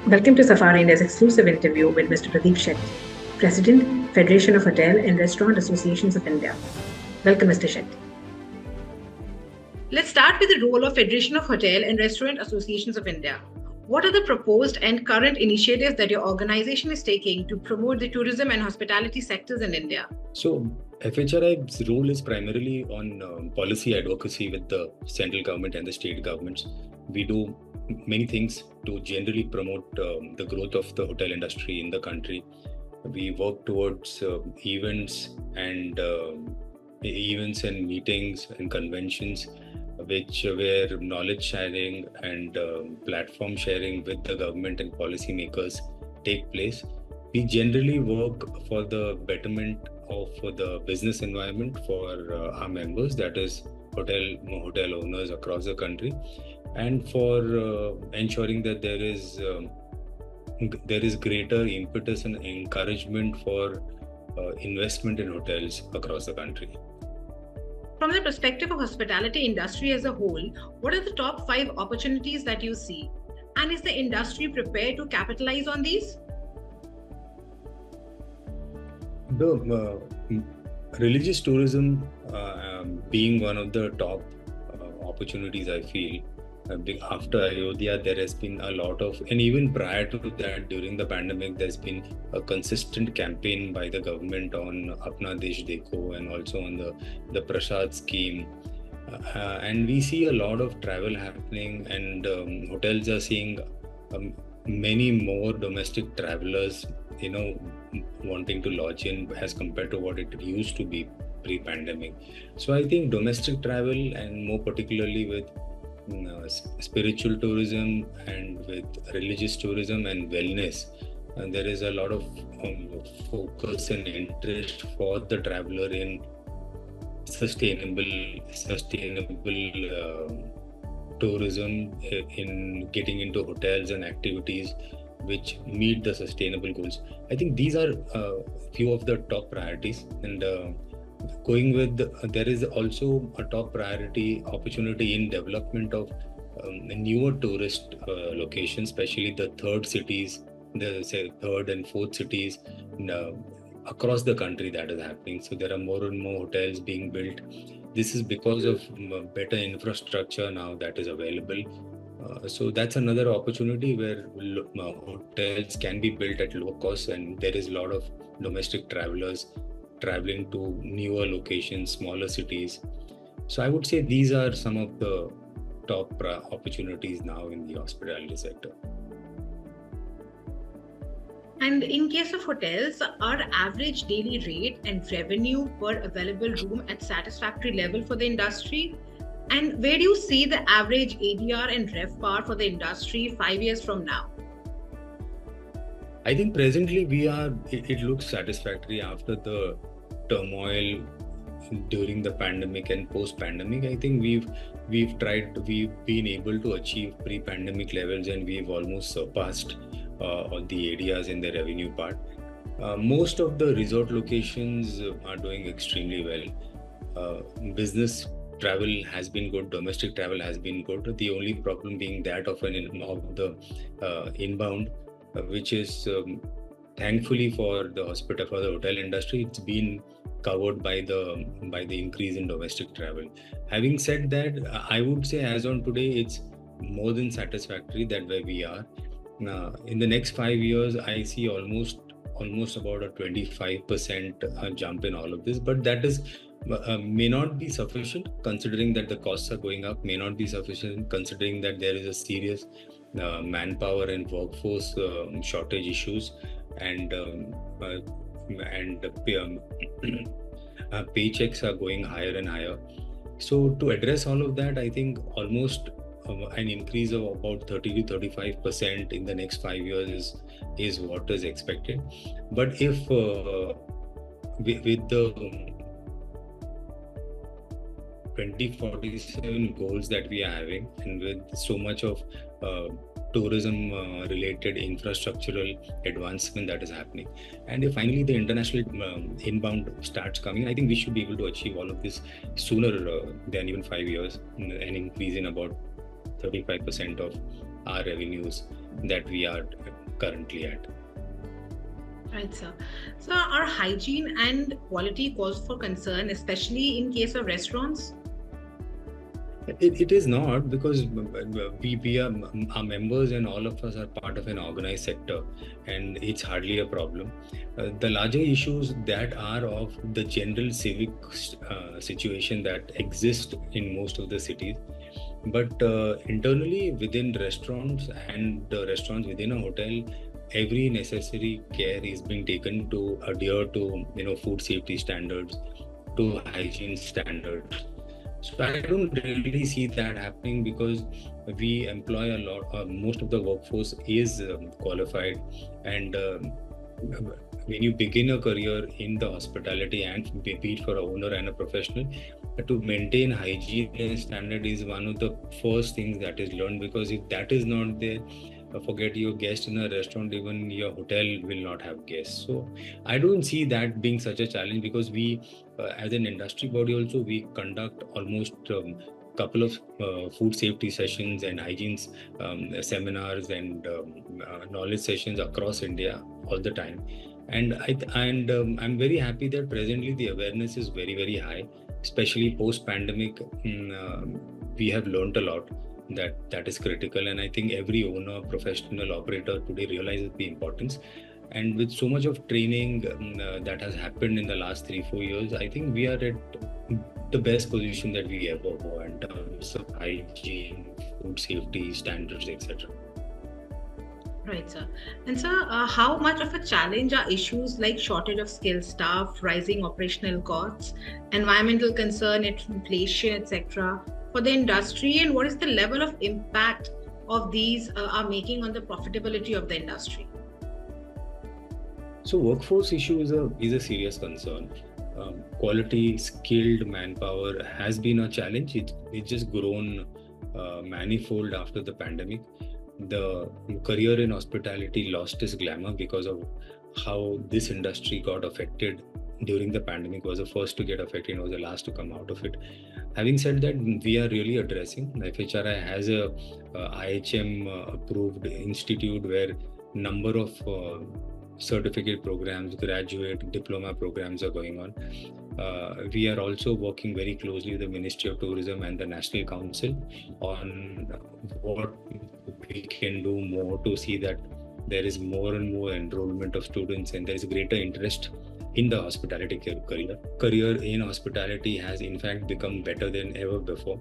Welcome to Safari India's exclusive interview with Mr. Pradeep Shetty, President, Federation of Hotel and Restaurant Associations of India. Welcome, Mr. Shetty. Let's start with the role of Federation of Hotel and Restaurant Associations of India. What are the proposed and current initiatives that your organization is taking to promote the tourism and hospitality sectors in India? So, FHRAI's role is primarily on policy advocacy with the central government and the state governments. We do many things to generally promote the growth of the hotel industry in the country. We work towards events and meetings and conventions where knowledge sharing and platform sharing with the government and policymakers take place. We generally work for the betterment of the business environment for our members, that is hotel owners across the country, and for ensuring that there is greater impetus and encouragement for investment in hotels across the country. From the perspective of hospitality industry as a whole, what are the top 5 opportunities that you see? And is the industry prepared to capitalize on these? The religious tourism being one of the top opportunities, I feel. After Ayodhya, there has been a lot of, and even prior to that, during the pandemic, there's been a consistent campaign by the government on Apna Desh Dekho and also on the PRASAD Scheme. And we see a lot of travel happening, and hotels are seeing many more domestic travelers, wanting to lodge in as compared to what it used to be pre-pandemic. So I think domestic travel, and more particularly with spiritual tourism and with religious tourism and wellness, and there is a lot of focus and interest for the traveler in sustainable tourism, in getting into hotels and activities which meet the sustainable goals. I think these are a few of the top priorities, and going with, there is also a top priority opportunity in development of newer tourist locations, especially the third and fourth cities across the country that is happening. So there are more and more hotels being built. This is because of better infrastructure now that is available. So that's another opportunity where hotels can be built at low cost, and there is a lot of domestic travelers traveling to newer locations, smaller cities. So I would say these are some of the top opportunities now in the hospitality sector. And in case of hotels, are average daily rate and revenue per available room at satisfactory level for the industry? And where do you see the average ADR and RevPAR for the industry 5 years from now? I think presently it looks satisfactory after the turmoil during the pandemic and post-pandemic. I think we've been able to achieve pre-pandemic levels, and we've almost surpassed on the ADRs in the revenue part. Most of the resort locations are doing extremely well. Business travel has been good, domestic travel has been good. The only problem being that of the inbound, which is thankfully for the hotel industry, it's been covered by the increase in domestic travel. Having said that, I would say as on today, it's more than satisfactory that where we are. In the next 5 years, I see almost about a 25% jump in all of this, but that is may not be sufficient, considering that the costs are going up, may not be sufficient considering that there is a serious manpower and workforce shortage issues, and paychecks are going higher and higher. So to address all of that, I think almost an increase of about 30 to 35% in the next 5 years is what is expected. But if with the 2047 goals that we are having, and with so much of tourism related infrastructural advancement that is happening, and if finally the international inbound starts coming, I think we should be able to achieve all of this sooner than even 5 years, an increase in about 35% of our revenues that we are currently at. Right, sir. So, are hygiene and quality cause for concern, especially in case of restaurants? It is not, because we are, our members and all of us are part of an organized sector, and it's hardly a problem. The larger issues that are of the general civic situation that exist in most of the cities, but internally within restaurants and restaurants within a hotel, every necessary care is being taken to adhere to food safety standards, to hygiene standards. So I don't really see that happening, because we employ a lot. Most of the workforce is qualified, and when you begin a career in the hospitality, and be it for an owner and a professional, to maintain hygiene and standard is one of the first things that is learned. Because if that is not there, forget your guest in a restaurant, even your hotel will not have guests. So I don't see that being such a challenge, because we as an industry body also, we conduct almost couple of food safety sessions and hygiene seminars and knowledge sessions across India all the time. And I'm very happy that presently the awareness is very, very high, especially post pandemic. We have learned a lot that is critical, and I think every owner, professional, operator today realizes the importance. And with so much of training that has happened in the last 3-4 years, I think we are at the best position that we ever were in terms of hygiene, food safety standards, etc. Right, sir. And sir, how much of a challenge are issues like shortage of skilled staff, rising operational costs, environmental concern, inflation, etc., for the industry, and what is the level of impact of these are making on the profitability of the industry? So workforce issue is a serious concern. Quality, skilled manpower has been a challenge. It's just grown manifold after the pandemic. The career in hospitality lost its glamour because of how this industry got affected during the pandemic. Was the first to get affected and was the last to come out of it. Having said that, we are really addressing. FHRAI has a IHM approved institute where number of certificate programs, graduate diploma programs are going on. We are also working very closely with the Ministry of Tourism and the National Council on what we can do more to see that there is more and more enrollment of students and there is greater interest in the hospitality career. Career in hospitality has in fact become better than ever before.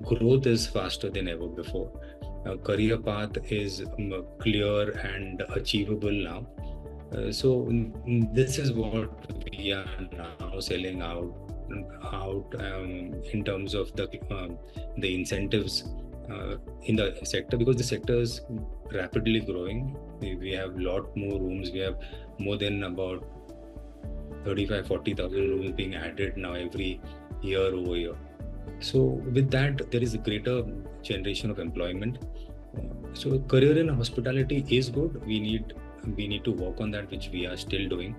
Growth is faster than ever before. Career path is clear and achievable now. So this is what we are now selling out in terms of the incentives in the sector, because the sector is rapidly growing. We have a lot more rooms. We have more than about 35,000-40,000 rooms being added now every year over year. So with that, there is a greater generation of employment. So career in hospitality is good. We need to work on that, which we are still doing.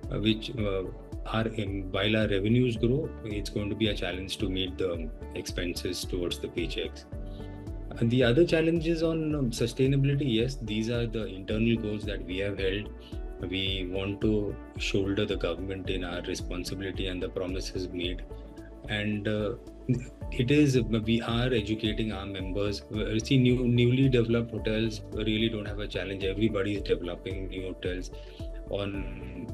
While our revenues grow, it's going to be a challenge to meet the expenses towards the paychecks. And the other challenges on sustainability, yes, these are the internal goals that we have held. We want to shoulder the government in our responsibility and the promises made. And we are educating our members. See, newly developed hotels really don't have a challenge. Everybody is developing new hotels on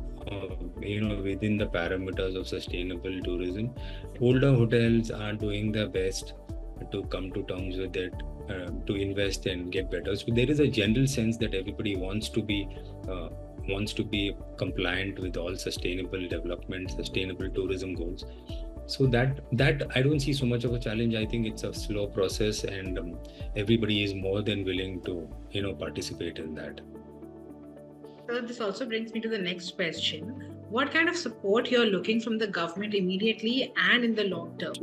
within the parameters of sustainable tourism. Older hotels are doing their best to come to terms with it, to invest and get better. So there is a general sense that everybody wants to be compliant with all sustainable development, sustainable tourism goals. So that I don't see so much of a challenge. I think it's a slow process, and everybody is more than willing to participate in that. So this also brings me to the next question. What kind of support you're looking from the government immediately and in the long term?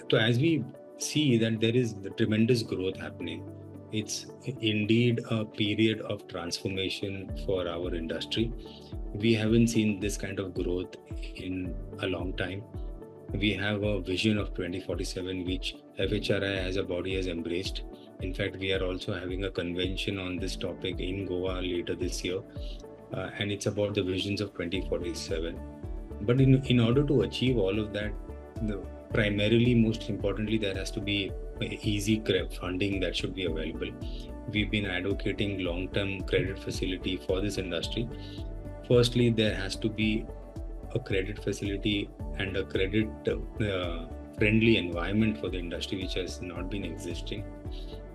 So as we see that there is the tremendous growth happening, it's indeed a period of transformation for our industry. We haven't seen this kind of growth in a long time. we have a vision of 2047 which FHRAI as a body has embraced. In fact, we are also having a convention on this topic in Goa later this year, and it's about the visions of 2047. But in order to achieve all of that, primarily, most importantly, there has to be easy funding that should be available. We've been advocating long-term credit facility for this industry. Firstly, there has to be a credit facility and a credit friendly environment for the industry, which has not been existing.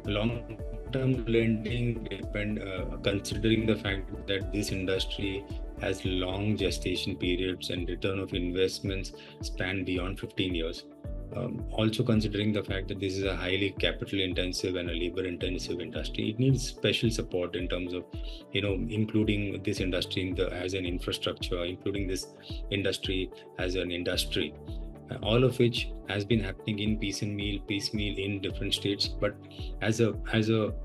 Long-term lending considering the fact that this industry has long gestation periods and return of investments span beyond 15 years. Also considering the fact that this is a highly capital intensive and a labor intensive industry, it needs special support in terms of, including this industry as an infrastructure, including this industry as an industry. All of which has been happening in piecemeal in different states. But as a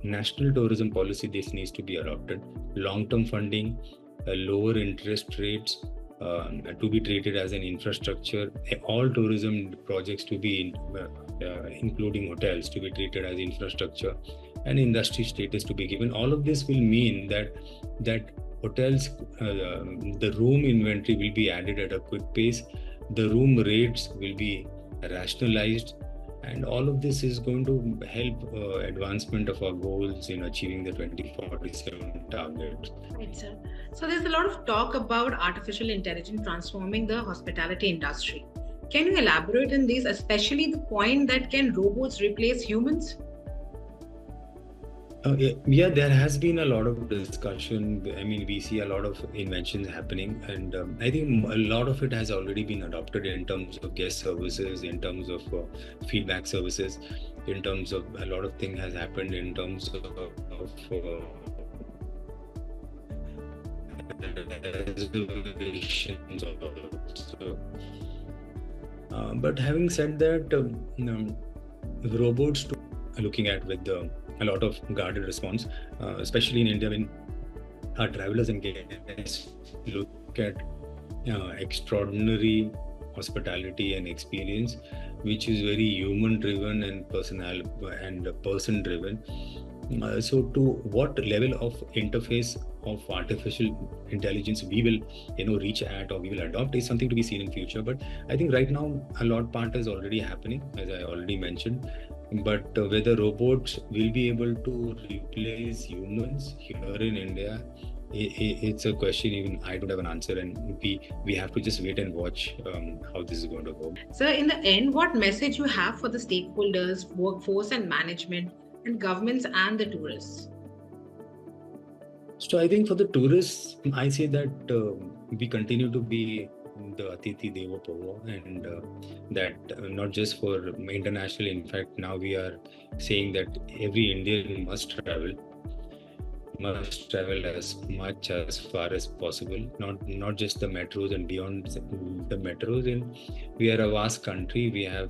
national tourism policy, this needs to be adopted. Long-term funding, lower interest rates, to be treated as an infrastructure. All tourism projects to be, including hotels, to be treated as infrastructure, and industry status to be given. All of this will mean that hotels, the room inventory will be added at a quick pace. The room rates will be rationalized, and all of this is going to help advancement of our goals in achieving the 2047 targets. Right, sir. So there's a lot of talk about artificial intelligence transforming the hospitality industry. Can you elaborate on this, especially the point that can robots replace humans? Yeah, there has been a lot of discussion. I mean, we see a lot of inventions happening, and I think a lot of it has already been adopted in terms of guest services, in terms of feedback services, in terms of a lot of things has happened in terms of reservations also. But having said that, robots looking at with a lot of guarded response, especially in India, when our travelers and guests look at extraordinary hospitality and experience, which is very human driven and person driven. So to what level of interface of artificial intelligence we will reach at or we will adopt is something to be seen in future. But I think right now a lot part is already happening, as I already mentioned. But whether robots will be able to replace humans here in India, it's a question even I don't have an answer, and we have to just wait and watch how this is going to go. So in the end, what message you have for the stakeholders, workforce and management, and governments and the tourists? So I think for the tourists, I say that we continue to be the Atithi Devo Bhava, and that not just for international. In fact, now we are saying that every Indian must travel as much as far as possible. Not just the metros and beyond the metros. And we are a vast country. We are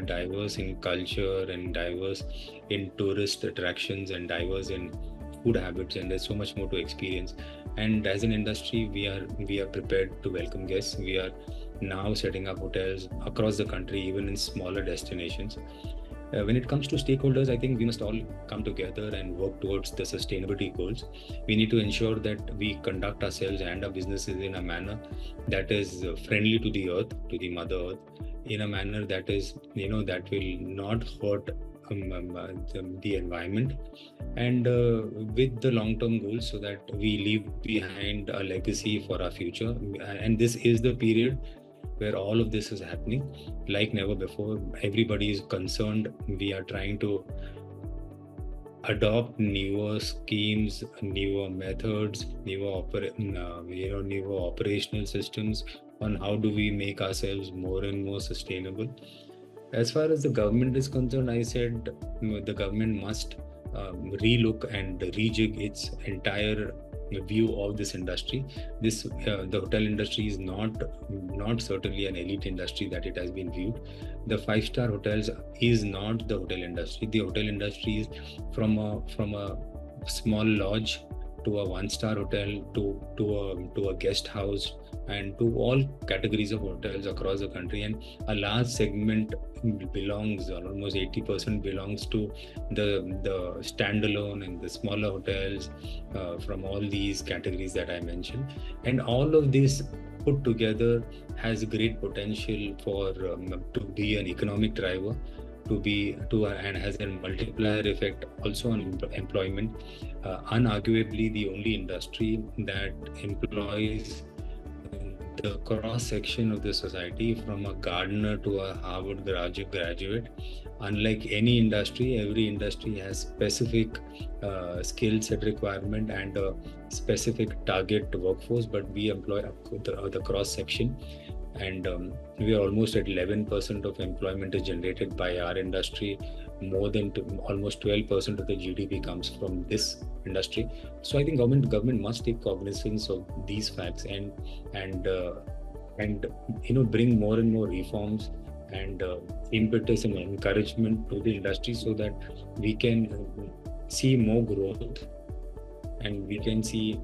diverse in culture and diverse in tourist attractions and diverse in food habits, and there's so much more to experience. And as an industry, we are prepared to welcome guests. We are now setting up hotels across the country, even in smaller destinations. When it comes to stakeholders, I think we must all come together and work towards the sustainability goals. We need to ensure that we conduct ourselves and our businesses in a manner that is friendly to the earth, to the mother earth, in a manner that is, that will not hurt the environment, and with the long-term goals, so that we leave behind a legacy for our future. And this is the period where all of this is happening like never before. Everybody is concerned. We are trying to adopt newer schemes, newer methods, newer operational systems on how do we make ourselves more and more sustainable. As far as the government is concerned, I said the government must relook and rejig its entire view of this industry. The hotel industry is not certainly an elite industry that it has been viewed. The 5-star hotels is not the hotel industry. The hotel industry is from a small lodge to a one-star hotel, to a guest house, and to all categories of hotels across the country. And a large segment belongs, almost 80% belongs to the standalone and the smaller hotels from all these categories that I mentioned. And all of this put together has great potential for to be an economic driver, and has a multiplier effect also on employment. Unarguably, the only industry that employs the cross section of the society, from a gardener to a Harvard graduate. Unlike any industry, every industry has specific skill set requirement and a specific target workforce, but we employ the cross section. And we are almost at 11% of employment is generated by our industry. More than almost 12% of the GDP comes from this industry. So I think government must take cognizance of these facts and bring more and more reforms and impetus and encouragement to the industry, so that we can see more growth and we can see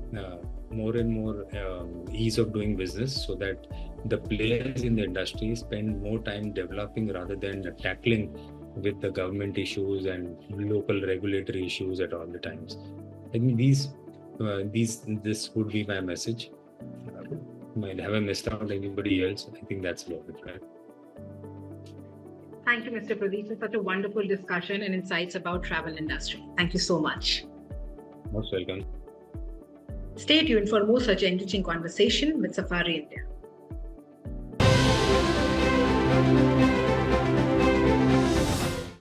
more and more ease of doing business, so that the players in the industry spend more time developing rather than tackling with the government issues and local regulatory issues at all the times. I think this would be my message. Have I missed out anybody else? I think that's about it, right? Thank you, Mr. Pradeep, for such a wonderful discussion and insights about travel industry. Thank you so much. Most welcome. Stay tuned for more such enriching conversation with Safari India.